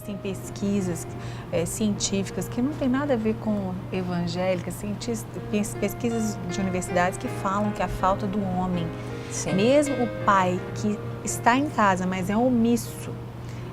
existem pesquisas científicas que não tem nada a ver com evangélicas, pesquisas de universidades que falam que a falta do homem, Sim. mesmo o pai que está em casa, mas é omisso,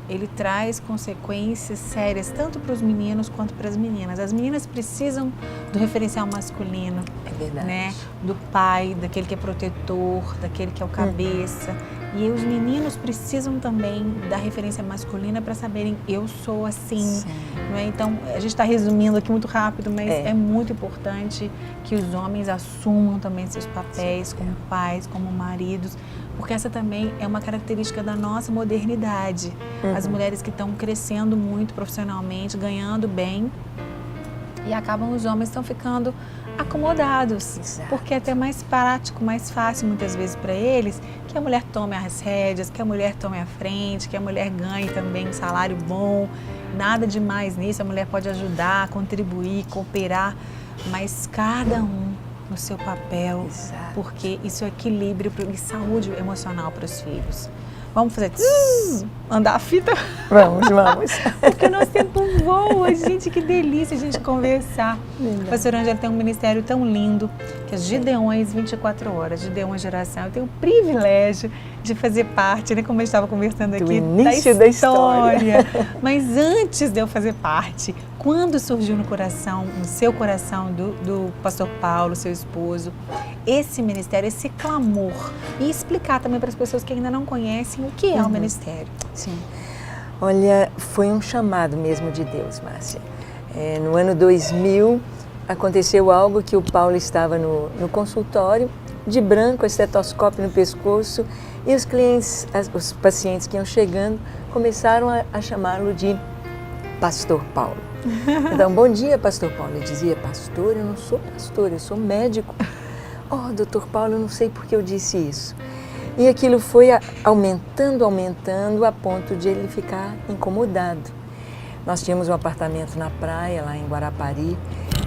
ele traz consequências sérias tanto para os meninos quanto para as meninas. As meninas precisam do referencial masculino, É verdade. né? Do pai, daquele que é protetor, daquele que é o cabeça. E os meninos precisam também da referência masculina para saberem, eu sou assim. Não é? Então, a gente está resumindo aqui muito rápido, mas é muito importante que os homens assumam também seus papéis como pais, como maridos, porque essa também é uma característica da nossa modernidade. As mulheres que estão crescendo muito profissionalmente, ganhando bem, e acabam os homens estão ficando acomodados, porque é até mais prático, mais fácil muitas vezes para eles que a mulher tome as rédeas, que a mulher tome a frente, que a mulher ganhe também um salário bom, nada demais nisso, a mulher pode ajudar, contribuir, cooperar, mas cada um no seu papel, porque isso é equilíbrio e saúde emocional para os filhos. Vamos fazer andar a fita? Vamos. Porque nosso tempo voa, gente, que delícia a gente conversar. A pastora Ângela tem um ministério tão lindo, que é Gideões 24 horas, Gideões Geração. Eu tenho o privilégio de fazer parte, né, como eu estava conversando aqui, início da história. Mas antes de eu fazer parte, quando surgiu no seu coração do pastor Paulo, seu esposo, esse ministério, esse clamor, e explicar também para as pessoas que ainda não conhecem o que é o ministério. Sim. Olha, foi um chamado mesmo de Deus, Márcia. No ano 2000, aconteceu algo que o Paulo estava no consultório, de branco, estetoscópio no pescoço, e os clientes, os pacientes que iam chegando, começaram a chamá-lo de Pastor Paulo. Então, bom dia, Pastor Paulo. Ele dizia, pastor, eu não sou pastor, eu sou médico. Oh, doutor Paulo, eu não sei por que eu disse isso. E aquilo foi aumentando a ponto de ele ficar incomodado. Nós tínhamos um apartamento na praia, lá em Guarapari.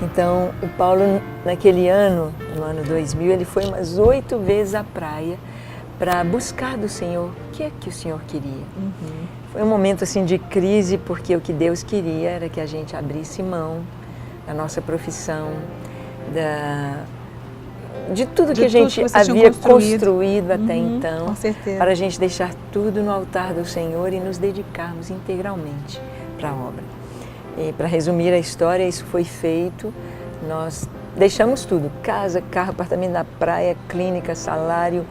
Então, o Paulo, naquele ano, no ano 2000, ele foi umas 8 vezes à praia para buscar do Senhor o que é que o Senhor queria. Foi um momento assim de crise, porque o que Deus queria era que a gente abrisse mão da nossa profissão, de tudo que a gente havia construído até então, para a gente deixar tudo no altar do Senhor e nos dedicarmos integralmente para a obra. E para resumir a história, isso foi feito, nós deixamos tudo, casa, carro, apartamento na praia, clínica, salário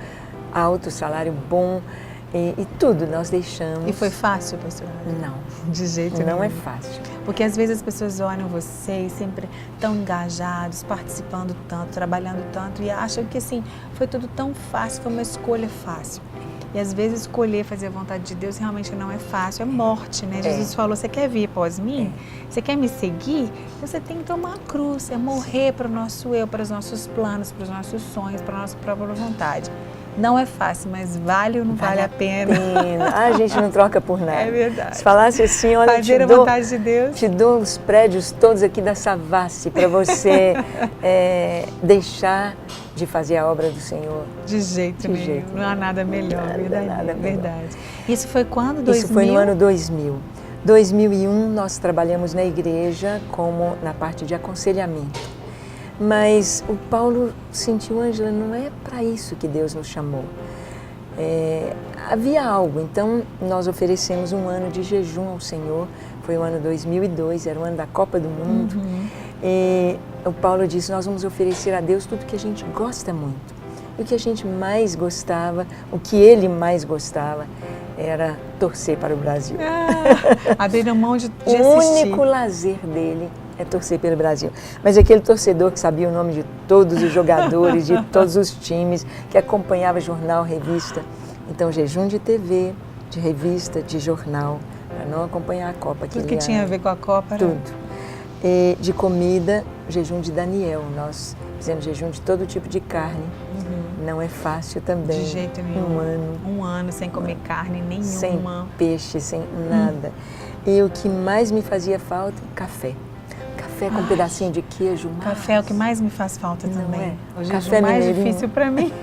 alto, salário bom, e tudo nós deixamos. E foi fácil, pastora? Não. De jeito nenhum. Não é fácil. Porque às vezes as pessoas olham vocês sempre tão engajados, participando tanto, trabalhando tanto e acham que assim, foi tudo tão fácil, foi uma escolha fácil. E às vezes escolher fazer a vontade de Deus realmente não é fácil, é morte, né? Jesus falou, você quer vir após mim? Você quer me seguir? Você tem que tomar a cruz, é morrer para o nosso eu, para os nossos planos, para os nossos sonhos, para a nossa própria vontade. Não é fácil, mas vale ou não vale a pena? A gente não troca por nada. É verdade. Se falasse assim, olha, fazer a vontade de Deus. Te dou os prédios todos aqui da Savassi para você deixar de fazer a obra do Senhor. De jeito nenhum. Não há nada melhor, verdade. Isso foi quando? 2000? Isso foi no ano 2000. 2001 nós trabalhamos na igreja como na parte de aconselhamento. Mas o Paulo sentiu, Ângela, não é para isso que Deus nos chamou. Havia algo, então nós oferecemos um ano de jejum ao Senhor. Foi o ano 2002, era o ano da Copa do Mundo. E o Paulo disse, nós vamos oferecer a Deus tudo que a gente gosta muito. E o que a gente mais gostava, o que ele mais gostava, era torcer para o Brasil. Abrir mão de assistir. O único lazer dele é torcer pelo Brasil. Mas aquele torcedor que sabia o nome de todos os jogadores, de todos os times, que acompanhava jornal, revista. Então, jejum de TV, de revista, de jornal, para não acompanhar a Copa. Tudo que tinha a ver com a Copa. Tudo. E de comida, jejum de Daniel. Nós fizemos jejum de todo tipo de carne. Não é fácil também. De jeito nenhum. Um ano sem comer carne nenhuma. Sem peixe, sem nada. E o que mais me fazia falta, café. Café com um pedacinho de queijo. Café é o que mais me faz falta também. O jejum Café mais mineirinho. difícil para mim.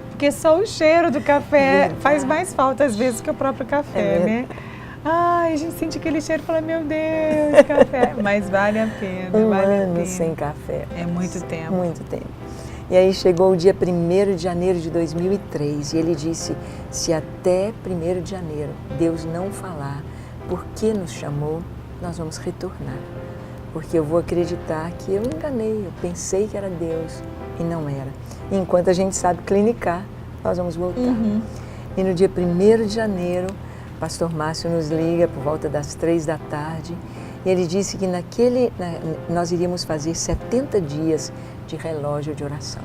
Porque só o cheiro do café faz mais falta às vezes que o próprio café, né? Ai, a gente sente aquele cheiro e fala, meu Deus, café. Mas vale a pena, vale a pena. Sem café. É muito tempo. Muito tempo. E aí chegou o dia 1º de janeiro de 2003 e ele disse, se até 1º de janeiro Deus não falar por que nos chamou, nós vamos retornar. Porque eu vou acreditar que eu enganei, eu pensei que era Deus e não era. E enquanto a gente sabe clinicar, nós vamos voltar. E no dia 1º de janeiro, o pastor Márcio nos liga por volta das 3 da tarde e ele disse que nós iríamos fazer 70 dias de relógio de oração.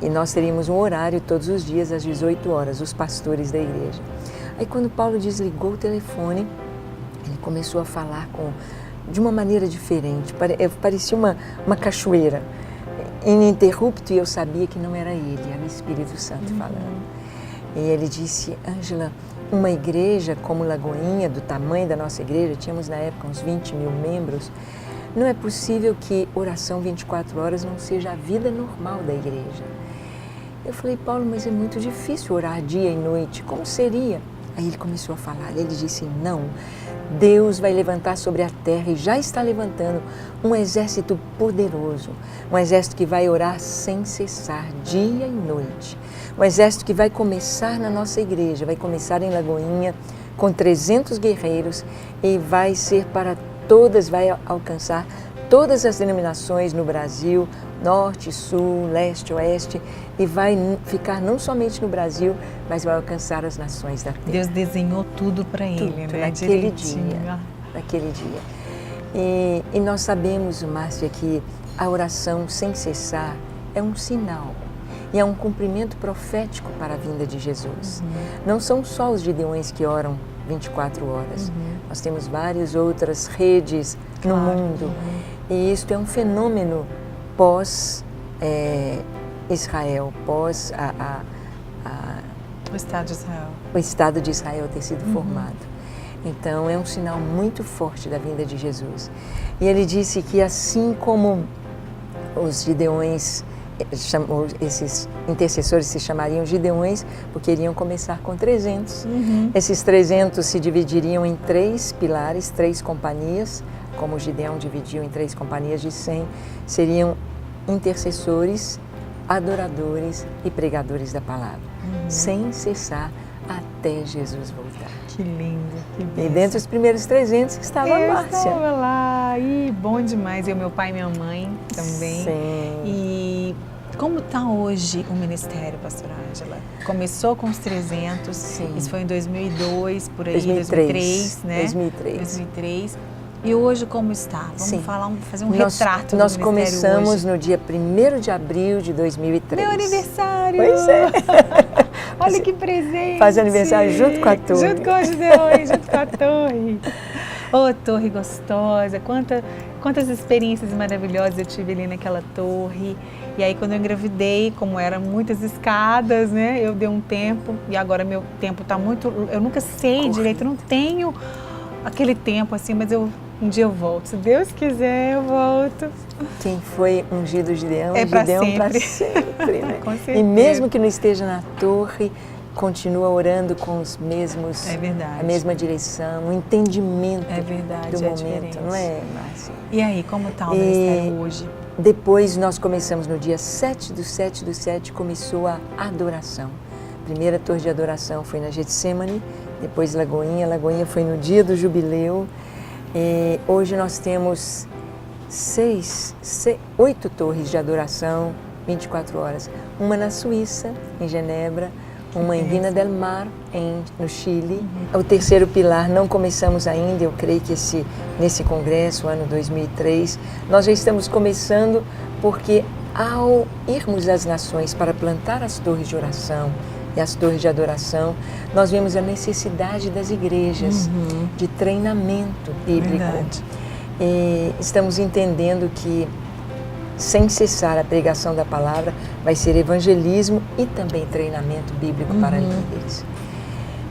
E nós teríamos um horário todos os dias às 18 horas, os pastores da igreja. Aí quando Paulo desligou o telefone, ele começou a falar de uma maneira diferente, parecia uma cachoeira, ininterrupto, e eu sabia que não era ele, era o Espírito Santo falando. E ele disse, Ângela, uma igreja como Lagoinha, do tamanho da nossa igreja, tínhamos na época uns 20 mil membros, não é possível que oração 24 horas não seja a vida normal da igreja. Eu falei, Paulo, mas é muito difícil orar dia e noite, como seria? Aí ele começou a falar, ele disse, não, Deus vai levantar sobre a terra e já está levantando um exército poderoso, um exército que vai orar sem cessar, dia e noite. Um exército que vai começar na nossa igreja, vai começar em Lagoinha com 300 guerreiros e vai ser para todas, vai alcançar todas as denominações no Brasil, norte, sul, leste, oeste, e vai ficar não somente no Brasil, mas vai alcançar as nações da terra. Deus desenhou tudo para ele, né? Naquele dia. E nós sabemos, Márcia, que a oração sem cessar é um sinal e é um cumprimento profético para a vinda de Jesus. Não são só os gideões que oram 24 horas. Nós temos várias outras redes no mundo. E isto é um fenômeno pós-Israel, pós o Estado de Israel. O Estado de Israel ter sido formado. Então, é um sinal muito forte da vinda de Jesus. E ele disse que assim como os gideões, esses intercessores se chamariam gideões, porque iriam começar com 300. Esses 300 se dividiriam em 3 pilares, 3 companhias, como o Gideão dividiu em 3 companhias de 100, seriam intercessores, adoradores e pregadores da palavra, sem cessar até Jesus voltar. Que lindo, que bênção. E dentre os primeiros 300 estava a Márcia. Estava lá, e bom demais. Eu, meu pai e minha mãe também. Sim. E como está hoje o ministério, pastora Ângela? Começou com os 300, Sim. Isso foi em 2002, por aí, 2003, né? 2003. E hoje como está? Vamos fazer um retrato do Nós ministério começamos hoje. No dia 1º de abril de 2003. Meu aniversário! Pois é! Olha que presente! Faz aniversário junto com a torre. Junto com os Gideões, junto com a torre. Ô, torre gostosa! Quantas experiências maravilhosas eu tive ali naquela torre. E aí quando eu engravidei, como eram muitas escadas, né? Eu dei um tempo e agora meu tempo está muito... Eu nunca sei direito, eu não tenho aquele tempo assim, mas um dia eu volto. Se Deus quiser, eu volto. Quem foi ungido Gideão, é para sempre. Né? Com certeza. E mesmo que não esteja na torre, continua orando com os mesmos, a mesma direção, o entendimento do momento, não é, Márcia? E aí, como está o ministério hoje? Depois nós começamos no dia 7/7/7, começou a adoração. A primeira torre de adoração foi na Getsemane, depois Lagoinha. Lagoinha foi no dia do jubileu. E hoje nós temos 8 torres de adoração, 24 horas. Uma na Suíça, em Genebra, uma em Vina del Mar, no Chile. O terceiro pilar não começamos ainda, eu creio que nesse congresso, ano 2003, nós já estamos começando, porque ao irmos às nações para plantar as torres de oração e as torres de adoração, nós vemos a necessidade das igrejas de treinamento bíblico. Verdade. E estamos entendendo que, sem cessar a pregação da palavra, vai ser evangelismo e também treinamento bíblico para líderes.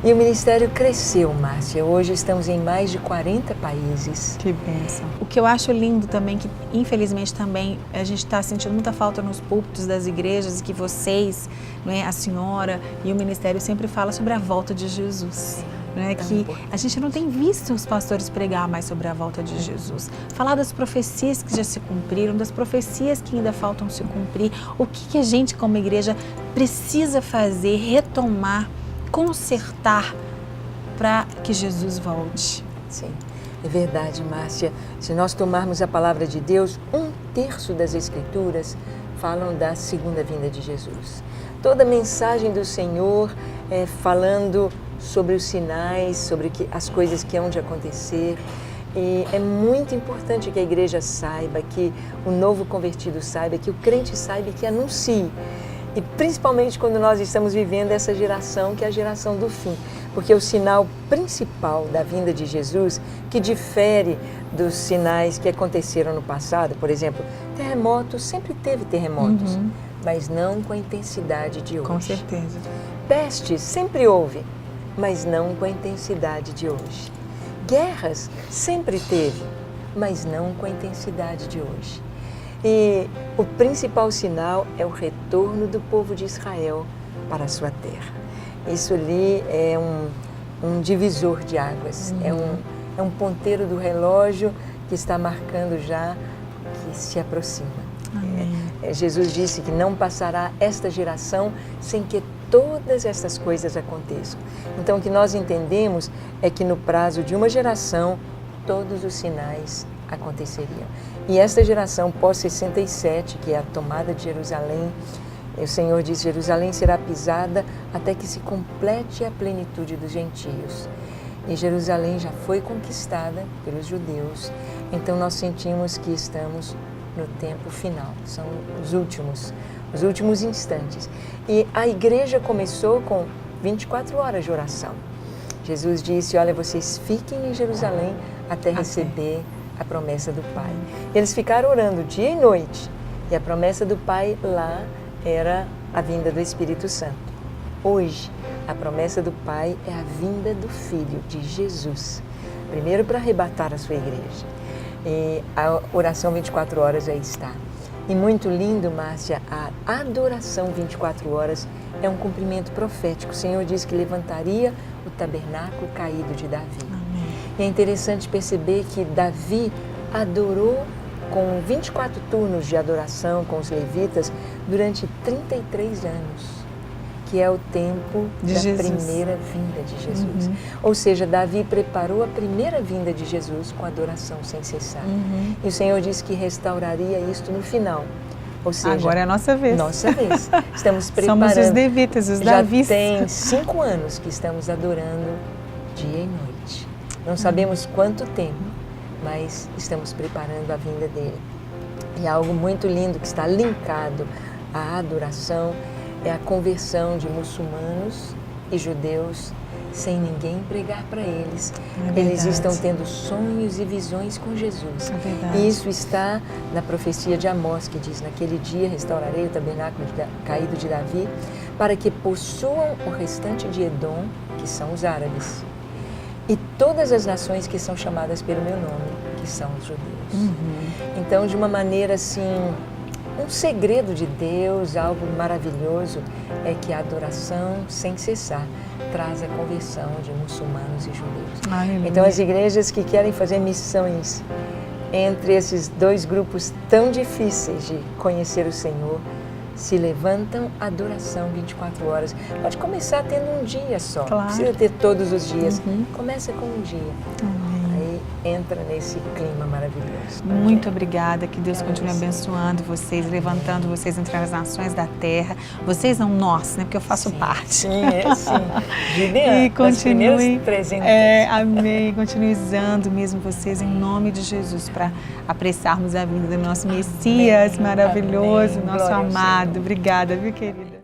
E o ministério cresceu, Márcia. Hoje estamos em mais de 40 países. Que bênção. O que eu acho lindo também, que infelizmente também a gente está sentindo muita falta nos púlpitos das igrejas, que vocês, não é, a senhora e o ministério sempre fala sobre a volta de Jesus. né? Que a gente não tem visto os pastores pregar mais sobre a volta de Jesus. Falar das profecias que já se cumpriram, das profecias que ainda faltam se cumprir. O que a gente como igreja precisa fazer, retomar, consertar para que Jesus volte. Sim, é verdade, Márcia. Se nós tomarmos a palavra de Deus, 1/3 das Escrituras falam da segunda vinda de Jesus. Toda a mensagem do Senhor falando sobre os sinais, sobre as coisas que hão de acontecer. E é muito importante que a igreja saiba, que o novo convertido saiba, que o crente saiba e que anuncie. E principalmente quando nós estamos vivendo essa geração, que é a geração do fim. Porque o sinal principal da vinda de Jesus, que difere dos sinais que aconteceram no passado, por exemplo, terremotos, sempre teve terremotos, mas não com a intensidade de hoje. Com certeza. Pestes sempre houve, mas não com a intensidade de hoje. Guerras sempre teve, mas não com a intensidade de hoje. E o principal sinal é o retorno do povo de Israel para a sua terra. Isso ali é um divisor de águas, é um ponteiro do relógio que está marcando já que se aproxima. Jesus disse que não passará esta geração sem que todas essas coisas aconteçam. Então, o que nós entendemos é que no prazo de uma geração, todos os sinais aconteceriam. E esta geração pós-67, que é a tomada de Jerusalém, o Senhor diz: Jerusalém será pisada até que se complete a plenitude dos gentios. E Jerusalém já foi conquistada pelos judeus. Então nós sentimos que estamos no tempo final, são os últimos instantes. E a igreja começou com 24 horas de oração. Jesus disse: olha, vocês fiquem em Jerusalém até receber a promessa do Pai. Eles ficaram orando dia e noite, e a promessa do Pai lá era a vinda do Espírito Santo. Hoje, a promessa do Pai é a vinda do Filho, de Jesus. Primeiro para arrebatar a sua igreja. E a oração 24 horas aí está. E muito lindo, Márcia, a adoração 24 horas é um cumprimento profético. O Senhor disse que levantaria o tabernáculo caído de Davi. Amém. E é interessante perceber que Davi adorou com 24 turnos de adoração com os levitas durante 33 anos, que é o tempo da primeira vinda de Jesus. Ou seja, Davi preparou a primeira vinda de Jesus com adoração sem cessar. E o Senhor disse que restauraria isto no final. Ou seja, agora é a nossa vez. Nossa vez. Estamos preparando. Somos os levitas, os Davis. Já tem 5 anos que estamos adorando dia e noite. Não sabemos quanto tempo, mas estamos preparando a vinda dele. E algo muito lindo que está linkado à adoração é a conversão de muçulmanos e judeus sem ninguém pregar para eles. Eles estão tendo sonhos e visões com Jesus. E isso está na profecia de Amós, que diz: naquele dia restaurarei o tabernáculo caído de Davi, para que possuam o restante de Edom, que são os árabes, e todas as nações que são chamadas pelo meu nome, que são os judeus. Então, de uma maneira assim, um segredo de Deus, algo maravilhoso, é que a adoração sem cessar traz a conversão de muçulmanos e judeus. Então, as igrejas que querem fazer missões entre esses dois grupos tão difíceis de conhecer o Senhor, se levantam a adoração 24 horas. Pode começar tendo um dia só, não precisa ter todos os dias. Começa com um dia. Aí entra nesse clima maravilhoso. Muito obrigada, que Deus continue abençoando vocês, levantando vocês entre as nações da terra. Vocês não nós, né? Porque eu faço parte. Sim. Juliana, e continue, amém. Continue usando mesmo vocês em nome de Jesus para apreciarmos a vinda do nosso Messias maravilhoso, nosso amado. Obrigada, viu, querida?